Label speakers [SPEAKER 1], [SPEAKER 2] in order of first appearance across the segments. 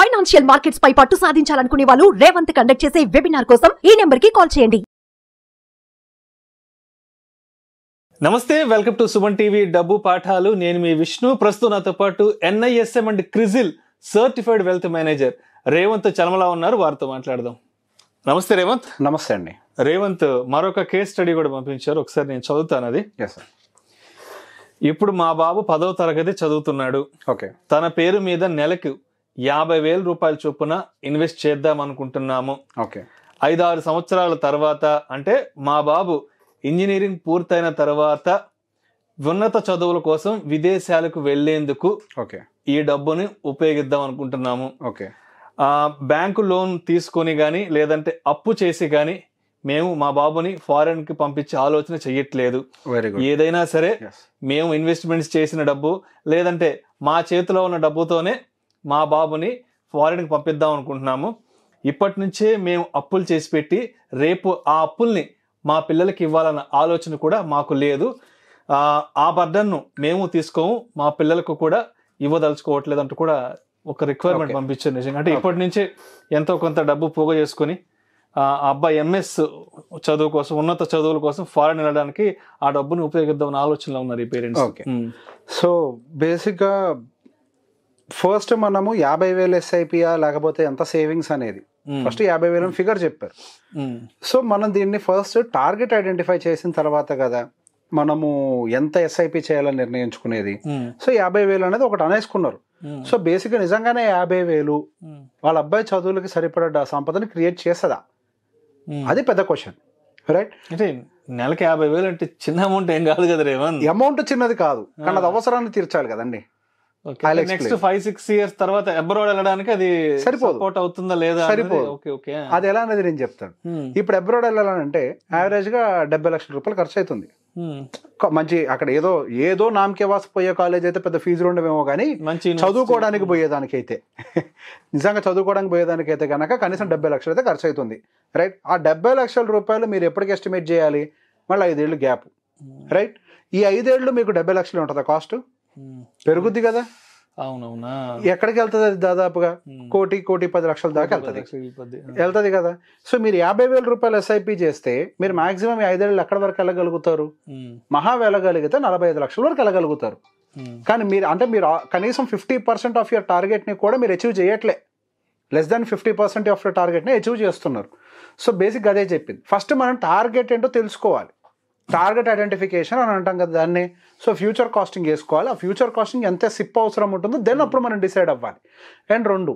[SPEAKER 1] Financial markets పై పట్టు సాధించాలనుకునే వాళ్ళు Revanth conduct చేసే వెబినార్ కోసం ఈ నెంబర్ కి కాల్ చేయండి.
[SPEAKER 2] నమస్తే, వెల్కమ్ టు సుమన్ టీవీ డబ్బు పాఠాలు. నేను మీ విష్ణు. ప్రస్తుతం నాతో పాటు NISM and CRISIL certified wealth manager Revanth Chalamala ఉన్నారు. వారితో మాట్లాడదాం. నమస్తే రేవంత్.
[SPEAKER 3] నమస్తే అండి.
[SPEAKER 2] రేవంత్ మరొక కేస్ స్టడీ కూడా పంపించారు, ఒకసారి నేను చదువుతాను అది. ఇప్పుడు మా బాబు 10వ తరగతి చదువుతున్నాడు.
[SPEAKER 3] ఓకే.
[SPEAKER 2] తన పేరు మీద నెలకు 50,000 రూపాయల చొప్పున ఇన్వెస్ట్ చేద్దాం అనుకుంటున్నాము.
[SPEAKER 3] ఓకే.
[SPEAKER 2] 5-6 సంవత్సరాల తర్వాత, అంటే మా బాబు ఇంజనీరింగ్ పూర్తయిన తర్వాత ఉన్నత చదువుల కోసం విదేశాలకు వెళ్లేందుకు
[SPEAKER 3] ఓకే
[SPEAKER 2] ఈ డబ్బుని ఉపయోగిద్దాం అనుకుంటున్నాము.
[SPEAKER 3] ఓకే.
[SPEAKER 2] బ్యాంకు లోన్ తీసుకొని గాని లేదంటే అప్పు చేసి గాని మేము మా బాబుని ఫారెన్ కి పంపించే ఆలోచన చెయ్యట్లేదు.
[SPEAKER 3] Very good.
[SPEAKER 2] ఏదైనా సరే మేము ఇన్వెస్ట్మెంట్స్ చేసిన డబ్బు లేదంటే మా చేతిలో ఉన్న డబ్బుతోనే మా బాబుని ఫారెన్ కి పంపిద్దాం అనుకుంటున్నాము. ఇప్పటి నుంచే మేము అప్పులు చేసి పెట్టి రేపు ఆ అప్పుల్ని మా పిల్లలకి ఇవ్వాలన్న ఆలోచన కూడా మాకు లేదు. ఆ బర్డన్ను మేము తీసుకోము, మా పిల్లలకు కూడా ఇవ్వదలుచుకోవట్లేదు అంటూ కూడా ఒక రిక్వైర్మెంట్ పంపించారు. నిజంగా అంటే ఇప్పటి నుంచే ఎంతో కొంత డబ్బు పోగు చేసుకుని ఆ అబ్బాయి MS చదువు కోసం, ఉన్నత చదువుల కోసం ఫారెన్ వెళ్ళడానికి ఆ డబ్బుని ఉపయోగిద్దామని ఆలోచనలో ఉన్నారు ఈ పేరెంట్స్.
[SPEAKER 3] ఓకే. సో బేసిక్గా ఫస్ట్ మనము 50,000 SIPయా లేకపోతే ఎంత సేవింగ్స్ అనేది ఫస్ట్ 50,000 ఫిగర్ చెప్పారు. సో మనం దీన్ని ఫస్ట్ టార్గెట్ ఐడెంటిఫై చేసిన తర్వాత కదా మనము ఎంత SIP చేయాలని నిర్ణయించుకునేది. సో 50,000 అనేది ఒకటి అనేసుకున్నారు. సో బేసిక్గా నిజంగానే 50,000 వాళ్ళ అబ్బాయి చదువులకి సరిపడా సంపదని క్రియేట్ చేస్తుందా, అది పెద్ద క్వశ్చన్. రైట్.
[SPEAKER 2] అంటే నెలకి 50,000 అంటే చిన్న అమౌంట్ ఏం కాదు కదా రేవంత్.
[SPEAKER 3] అమౌంట్ చిన్నది కాదు, కానీ అది అవసరాన్ని తీర్చాలి కదండి.
[SPEAKER 2] నెక్స్ట్ 5-6 ఇయర్స్ తర్వాత అబ్రాడ్ వెళ్ళడానికి అది సపోర్ట్ అవుతుందా లేదా?
[SPEAKER 3] సరిపోదు. అది ఎలా అనేది నేను చెప్తాను. ఇప్పుడు అబ్రాడ్ వెళ్ళాలంటే యావరేజ్ గా 70 లక్షల రూపాయలు ఖర్చు అవుతుంది. మంచి అక్కడ ఏదో నామకే వాసి పోయే కాలేజ్ అయితే పెద్ద ఫీజులు ఉండవేమో, కానీ చదువుకోవడానికి పోయేదానికైతే నిజంగా చదువుకోవడానికి పోయేదానికైతే కనుక కనీసం 70 లక్షలు అయితే ఖర్చు అవుతుంది. రైట్. ఆ 70 లక్షల రూపాయలు మీరు ఎప్పటికి ఎస్టిమేట్ చేయాలి? మళ్ళీ 5 ఏళ్ళు గ్యాప్. రైట్. ఈ 5 ఏళ్ళు మీకు 70 లక్షలు ఉంటుందా కాస్ట్? పెరుగుద్ది కదా.
[SPEAKER 2] అవునవునా.
[SPEAKER 3] ఎక్కడికి వెళ్తుంది అది? దాదాపుగా 1,10 లక్షల దాకా వెళ్తుంది కదా. సో మీరు 50,000 రూపాయలు SIP చేస్తే మీరు మాక్సిమం 5 ఏళ్ళు ఎక్కడి వరకు వెళ్ళగలుగుతారు? మహా వెళ్ళగలిగితే 45 లక్షల వరకు వెళ్ళగలుగుతారు. కానీ మీరు కనీసం 50% ఆఫ్ యువర్ టార్గెట్ ని కూడా మీరు అచీవ్ చేయట్లే. Less than 50% of your target ని అచీవ్ చేస్తున్నారు. సో బేసిక్ అదే చెప్పింది. ఫస్ట్ మనం టార్గెట్ ఏంటో తెలుసుకోవాలి. టార్గెట్ ఐడెంటిఫికేషన్ అని అంటాం కదా దాన్ని. సో ఫ్యూచర్ కాస్టింగ్ వేసుకోవాలి. ఆ ఫ్యూచర్ కాస్టింగ్ ఎంత సిప్ అవసరం ఉంటుందో దెన్ అప్పుడు మనం డిసైడ్ అవ్వాలి. అండ్ 2,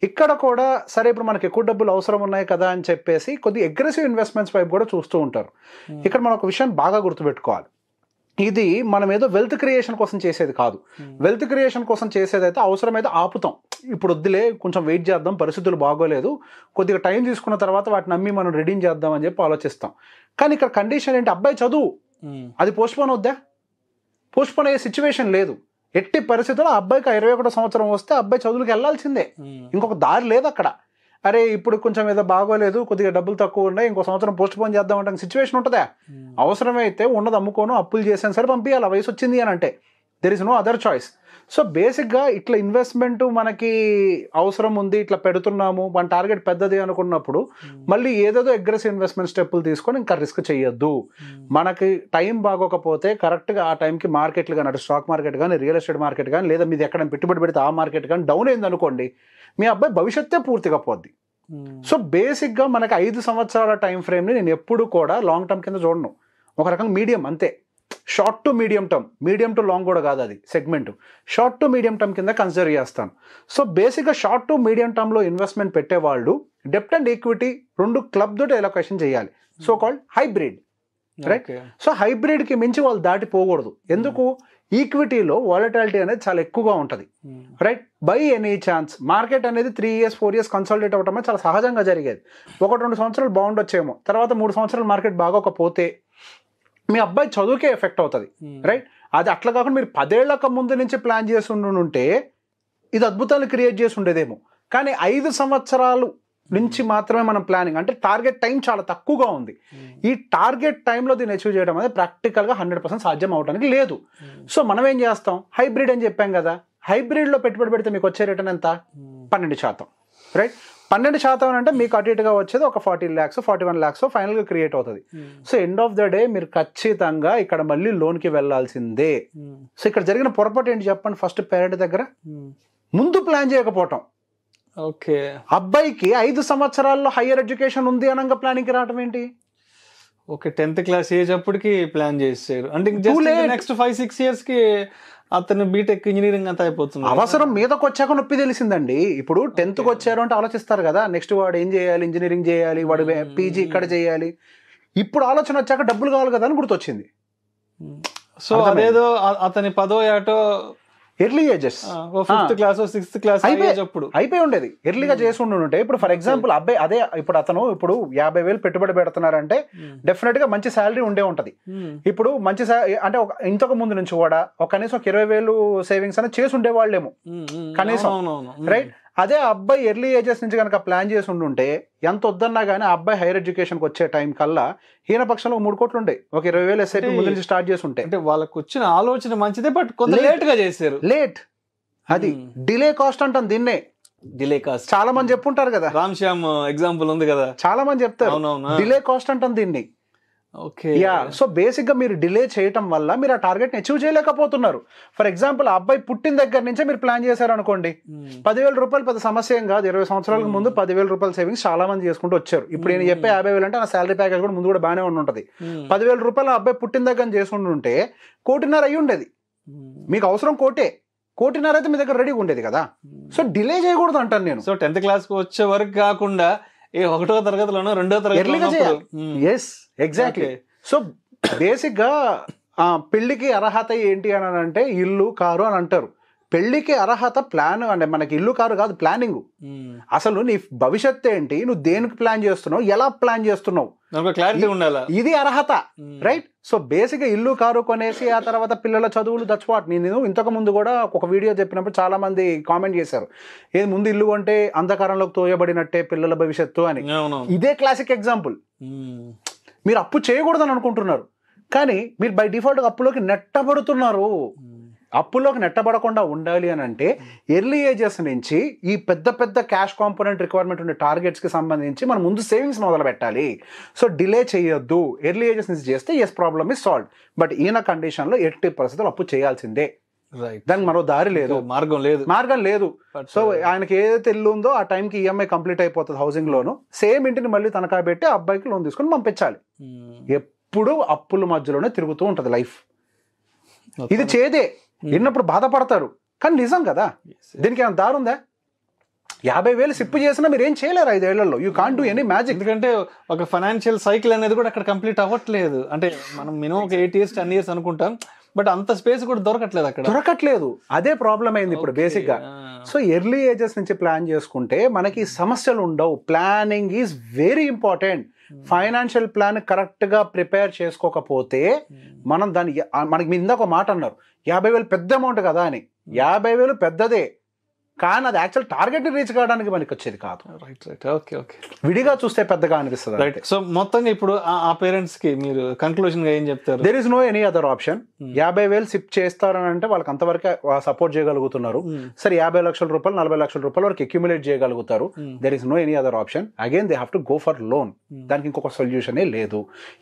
[SPEAKER 3] ఇక్కడ కూడా సరే ఇప్పుడు మనకి ఎక్కువ డబ్బులు అవసరం ఉన్నాయి కదా అని చెప్పేసి కొద్దిగా అగ్రెసివ్ ఇన్వెస్ట్మెంట్స్ వైపు కూడా చూస్తూ ఉంటారు. ఇక్కడ మనం ఒక విషయాన్ని బాగా గుర్తుపెట్టుకోవాలి. ఇది మనం ఏదో వెల్త్ క్రియేషన్ కోసం చేసేది కాదు. వెల్త్ క్రియేషన్ కోసం చేసేదైతే అవసరమైతే ఆపుతాం. ఇప్పుడు వద్దులే, కొంచెం వెయిట్ చేద్దాం, పరిస్థితులు బాగోలేదు, కొద్దిగా టైం తీసుకున్న తర్వాత వాటిని నమ్మి మనం రిడీమ్ చేద్దాం అని చెప్పి ఆలోచిస్తాం. కానీ ఇక్కడ కండిషన్ ఏంటి? అబ్బాయి చదువు, అది పోస్ట్పోన్ అవుద్దా? పోస్ట్పోన్ అయ్యే సిచ్యువేషన్ లేదు. ఎట్టి పరిస్థితుల్లో అబ్బాయికి 21వ సంవత్సరం వస్తే అబ్బాయి చదువులకు వెళ్లాల్సిందే. ఇంకొక దారి లేదు అక్కడ. అరే ఇప్పుడు కొంచెం ఏదో బాగోలేదు, కొద్దిగా డబ్బులు తక్కువ ఉన్నాయి, ఇంకో సంవత్సరం పోస్ట్పోన్ చేద్దాం అంటే సిచ్యువేషన్ ఉంటుందా? అవసరమైతే ఉన్నది అమ్ముకోను, అప్పులు చేసాను సరే పంపించాలి, వయసు వచ్చింది అని అంటే there is no other choice. So బేసిక్గా ఇట్లా ఇన్వెస్ట్మెంట్ మనకి అవసరం ఉంది, ఇట్లా పెడుతున్నాము, మన టార్గెట్ పెద్దది అనుకున్నప్పుడు మళ్ళీ ఏదేదో అగ్రెసివ్ ఇన్వెస్ట్మెంట్ స్టెప్పులు తీసుకొని ఇంకా రిస్క్ చేయొద్దు. మనకి టైం బాగోకపోతే కరెక్ట్గా ఆ టైంకి మార్కెట్లు కానీ, అటు స్టాక్ మార్కెట్ కానీ, రియల్ ఎస్టేట్ మార్కెట్ కానీ, లేదా మీది ఎక్కడ పెట్టుబడి పెడితే ఆ మార్కెట్ కానీ డౌన్ అయింది అనుకోండి, మీ అబ్బాయి భవిష్యత్తే పూర్తిగా పోద్ది. సో బేసిక్గా మనకి 5 సంవత్సరాల టైం ఫ్రేమ్ని నేను ఎప్పుడు కూడా లాంగ్ టర్మ్ కింద చూడను. ఒక రకంగా మీడియం అంతే. Short to medium term, medium to long కూడా కాదు అది segment, short to medium term కింద కన్సిడర్ చేస్తాను. సో బేసిక్గా షార్ట్ టు మీడియం టర్మ్లో ఇన్వెస్ట్మెంట్ పెట్టేవాళ్ళు డెప్ట్ అండ్ ఈక్విటీ 2 క్లబ్ తోటి ఎలొకేషన్ చేయాలి. So called hybrid. Right. So హైబ్రిడ్కి మించి వాళ్ళు దాటిపోకూడదు. ఎందుకు? ఈక్విటీలో వాలటాలిటీ అనేది చాలా ఎక్కువగా ఉంటుంది. Right. By any chance market అనేది 3 years 4 years కన్సాలిడేట్ అవ్వటం చాలా సహజంగా జరిగేది. 1-2 సంవత్సరాలు బాగుండొచ్చేమో, తర్వాత 3 సంవత్సరాలు మార్కెట్ బాగోకపోతే మీ అబ్బాయి చదువుకే ఎఫెక్ట్ అవుతుంది. రైట్. అది అట్లా కాకుండా మీరు 10 ఏళ్లకు ముందు నుంచి ప్లాన్ చేసి ఉంటే ఇది అద్భుతాలు క్రియేట్ చేసి ఉండేదేమో. కానీ 5 సంవత్సరాలు నుంచి మాత్రమే మనం ప్లానింగ్, అంటే టార్గెట్ టైం చాలా తక్కువగా ఉంది. ఈ టార్గెట్ టైంలో దీన్ని అచీవ్ చేయడం అనేది ప్రాక్టికల్గా 100% సాధ్యం అవడానికి లేదు. సో మనం ఏం చేస్తాం? హైబ్రిడ్ అని చెప్పాం కదా, హైబ్రిడ్లో పెట్టుబడి పెడితే మీకు వచ్చే రిటర్న్ ఎంత? 12%. రైట్, 12% అంటే మీకు అటు ఇటుగా వచ్చేది ఒక 40 lakhs 41 lakhs ఫైనల్గా క్రియేట్ అవుతుంది. So end of the day మీరు ఖచ్చితంగా ఇక్కడ మళ్ళీ లోన్కి వెళ్ళాల్సిందే. సో ఇక్కడ జరిగిన పొరపాటు ఏంటి చెప్పండి? ఫస్ట్ పేరెంట్ దగ్గర ముందు ప్లాన్ చేయకపోవటం.
[SPEAKER 2] ఓకే,
[SPEAKER 3] అబ్బాయికి 5 సంవత్సరాల్లో హైయర్ ఎడ్యుకేషన్ ఉంది అనగా ప్లానింగ్కి రావటం ఏంటి?
[SPEAKER 2] ఓకే, 10th class ఏజ్ అప్పటికి ప్లాన్ చేసారు అంటే నెక్స్ట్ 5-6 years కి అతను బీటెక్ ఇంజనీరింగ్ అంతా అయిపోతుంది.
[SPEAKER 3] అవసరం మీదకి వచ్చాక నొప్పి తెలిసిందండి. ఇప్పుడు 10th వచ్చారు అంటే ఆలోచిస్తారు కదా, నెక్స్ట్ వాడు ఏం చేయాలి, ఇంజనీరింగ్ చేయాలి, వాడు పీజీ ఇక్కడ చేయాలి. ఇప్పుడు ఆలోచన వచ్చాక డబ్బులు కావాలి కదా అని గుర్తొచ్చింది.
[SPEAKER 2] సో అదేదో అతని 10వ ఏటో
[SPEAKER 3] early ages
[SPEAKER 2] 5th class 6th class అప్పుడు
[SPEAKER 3] అయిపోయి ఉండేది, ఎర్లీగా చేసి ఉంటే. ఇప్పుడు ఫర్ ఎగ్జాంపుల్ అబ్బాయి అదే ఇప్పుడు అతను ఇప్పుడు 50,000 పెట్టుబడి పెడుతున్నారంటే డెఫినెట్ గా మంచి శాలరీ ఉండే ఉంటది. ఇప్పుడు మంచి అంటే ఇంతకు ముందు నుంచి కూడా ఒక కనీసం 20,000 సేవింగ్స్ అనేది చేసి ఉండే వాళ్ళేమో కనీసం. రైట్, అదే అబ్బాయి ఎర్లీ ఏజెస్ నుంచి కనుక ప్లాన్ చేసి ఉంటే ఎంత వద్దన్నా కానీ ఆ అబ్బాయి హైయర్ ఎడ్యుకేషన్కి వచ్చే టైం కల్లా హీన పక్షంలో 3 కోట్లు ఉండే, ఒక 20,000 ఎస్ఐపి ముందు నుంచి స్టార్ట్ చేసి ఉంటే.
[SPEAKER 2] అంటే వాళ్ళకి వచ్చిన ఆలోచన మంచిదే, బట్ కొంత లేట్ గా చేశారు.
[SPEAKER 3] లేట్, అది డిలే కాస్ట్ అంటాం దీన్నే.
[SPEAKER 2] డిలే కాస్ట్
[SPEAKER 3] చాలా మంది చెప్పుంటారు కదా,
[SPEAKER 2] రామ్ శ్యామ్ ఎగ్జాంపుల్ ఉంది కదా,
[SPEAKER 3] చాలా మంది చెప్తారు డిలే కాస్ట్ అంటాం దీన్ని.
[SPEAKER 2] ఓకే,
[SPEAKER 3] యా, సో బేసిక్ గా మీరు డిలే చేయటం వల్ల మీరు ఆ టార్గెట్ ని అచీవ్ చేయలేకపోతున్నారు. ఫర్ ఎగ్జాంపుల్ ఆ అబ్బాయి పుట్టిన దగ్గర నుంచే మీరు ప్లాన్ చేశారు అనుకోండి, 10,000 రూపాయలు పెద్ద సమస్య ఏం కాదు. 20 సంవత్సరాలకు ముందు 10,000 రూపాయలు సేవింగ్స్ చాలా మంది చేసుకుంటూ వచ్చారు. ఇప్పుడు నేను చెప్పే 50,000 అంటే నా శాలరీ ప్యాకేజ్ కూడా ముందు కూడా బాగానే ఉంటుంది. 10,000 రూపాయలు ఆ అబ్బాయి పుట్టిన దగ్గర చేసుకుంటుంటే 1.5 కోటి అయ్యి ఉండేది. మీకు అవసరం 1 కోటి అయితే మీ దగ్గర రెడీగా ఉండేది కదా. సో డిలే చేయకూడదు అంటాను నేను.
[SPEAKER 2] సో 10th class కు వచ్చే వరకు కాకుండా 1వ తరగతిలోనో 2వ తరగతిలో.
[SPEAKER 3] Yes, exactly. సో బేసిక్ గా పెళ్లికి అర్హత ఏంటి అని అంటే ఇల్లు కారు అని అంటారు. పెళ్లికి అర్హత ప్లాన్ అంటే మనకి ఇల్లు కారు కాదు, ప్లానింగ్. అసలు నీ భవిష్యత్తు ఏంటి, నువ్వు దేనికి ప్లాన్ చేస్తున్నావు, ఎలా ప్లాన్ చేస్తున్నావు,
[SPEAKER 2] క్లారిటీ ఉండాలి,
[SPEAKER 3] ఇది అర్హత. రైట్, సో బేసిక్ గా ఇల్లు కారు కొనేసి ఆ తర్వాత పిల్లల చదువులు దట్స్ వాట్. నేను ఇంతకు ముందు కూడా ఒక వీడియో చెప్పినప్పుడు చాలా మంది కామెంట్ చేశారు, ఏది ముందు ఇల్లు కొంటే అంధకారంలోకి తోయబడినట్టే పిల్లల భవిష్యత్తు అని. ఇదే క్లాసిక్ ఎగ్జాంపుల్. మీరు అప్పు చేయకూడదని అనుకుంటున్నారు, కానీ మీరు బై డిఫాల్ట్ అప్పులోకి నెట్టబడుతున్నారు. అప్పులోకి నెట్టబడకుండా ఉండాలి అని అంటే ఎర్లీ ఏజెస్ నుంచి ఈ పెద్ద పెద్ద క్యాష్ కాంపోనెంట్ రిక్వైర్మెంట్ ఉండే టార్గెట్స్కి సంబంధించి మనం ముందు సేవింగ్స్ మొదలు పెట్టాలి. సో డిలే చేయొద్దు, ఎర్లీ ఏజెస్ నుంచి చేస్తే is problem is solve. But ఈయన కండిషన్లో ఎట్టి పరిస్థితులు అప్పు చేయాల్సిందే, దానికి మరో దారి లేదు, మార్గం లేదు. సో ఆయనకి ఏదైతే ఇల్లు ఉందో ఆ టైంకి ఈఎంఐ కంప్లీట్ అయిపోతుంది హౌసింగ్ లోను. సేమ్ ఇంటిని మళ్ళీ తనఖా పెట్టి అబ్బాయికి లోన్ తీసుకొని పంపించాలి. ఎప్పుడు అప్పుల మధ్యలోనే తిరుగుతూ ఉంటది లైఫ్. ఇది చేదే విన్నప్పుడు బాధపడతారు, కానీ నిజం కదా. దీనికి ఏమైనా దారి ఉందా? 50,000 సిప్పు చేసినా మీరు ఏం చేయలేరు 5 ఏళ్లలో. You can't do any magic.
[SPEAKER 2] ఎందుకంటే ఒక ఫైనాన్షియల్ సైకిల్ అనేది కూడా అక్కడ కంప్లీట్ అవ్వట్లేదు. అంటే మనం మినిమం ఒక 8 years 10 years అనుకుంటాం, బట్ అంత స్పేస్ కూడా దొరకట్లేదు. అదే ప్రాబ్లం అయింది ఇప్పుడు బేసిక్ గా. సో ఎర్లీ ఏజెస్ నుంచి ప్లాన్ చేసుకుంటే మనకి సమస్యలు ఉండవు. Planning is very important. Financial plan correct గా ప్రిపేర్ చేసుకోకపోతే మనం మనకి మీ ఇందాక ఒక మాట అన్నారు 50,000 పెద్ద అమౌంట్ కదా అని. 50,000 పెద్దదే, కానీ అది యాక్చువల్ టార్గెట్ రీచ్ కావడానికి మనకి వచ్చేది కాదు. విడిగా చూస్తే పెద్దగా అనిపిస్తుంది. సో మొత్తంగా ఇప్పుడు ఆ పేరెంట్స్ కి మీరు కన్క్లూజన్ గా ఏం చెప్తారు?
[SPEAKER 3] There is no any other option. 50,000 SIP చేస్తారని అంటే వాళ్ళకి అంతవరకు సపోర్ట్ చేయగలుగుతున్నారు. సరే 50 లక్షల రూపాయలు 40 లక్షల రూపాయలు వరకు అక్యుములేట్ చేయగలుగుతారు. There is no any other option. Again they have to go for loan. దానికి ఇంకొక సొల్యూషనే లేదు,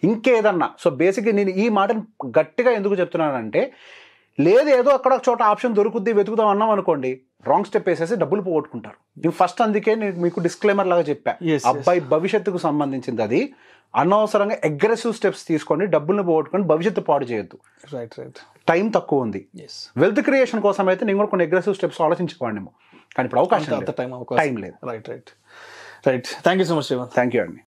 [SPEAKER 3] ఇంకేదన్నా. సో బేసిక్గా నేను ఈ మాటను గట్టిగా ఎందుకు చెప్తున్నానంటే, లేదు ఏదో అక్కడ చోట ఆప్షన్ దొరుకుద్ది వెతుకుదాం అన్నాం అనుకోండి, రాంగ్ స్టెప్ వేసేసి డబ్బులు పోగొట్టుకుంటారు. నేను ఫస్ట్ అందుకే నేను మీకు డిస్క్లైమర్ లాగా చెప్పా, అబ్బాయి భవిష్యత్తుకు సంబంధించింది అది. అనవసరంగా అగ్రెసివ్ స్టెప్స్ తీసుకొని డబ్బులను పోగొట్టుకొని భవిష్యత్తు పాడు చేయొద్దు. టైం తక్కువ ఉంది. వెల్త్ క్రియేషన్ కోసం అయితే నేను కూడా కొన్ని అగ్రెసివ్ స్టెప్స్ ఆలోచించుకోండి, కానీ ఇప్పుడు అవకాశం టైం లేదు.
[SPEAKER 2] Right. Thank you so much.
[SPEAKER 3] Thank you అండి.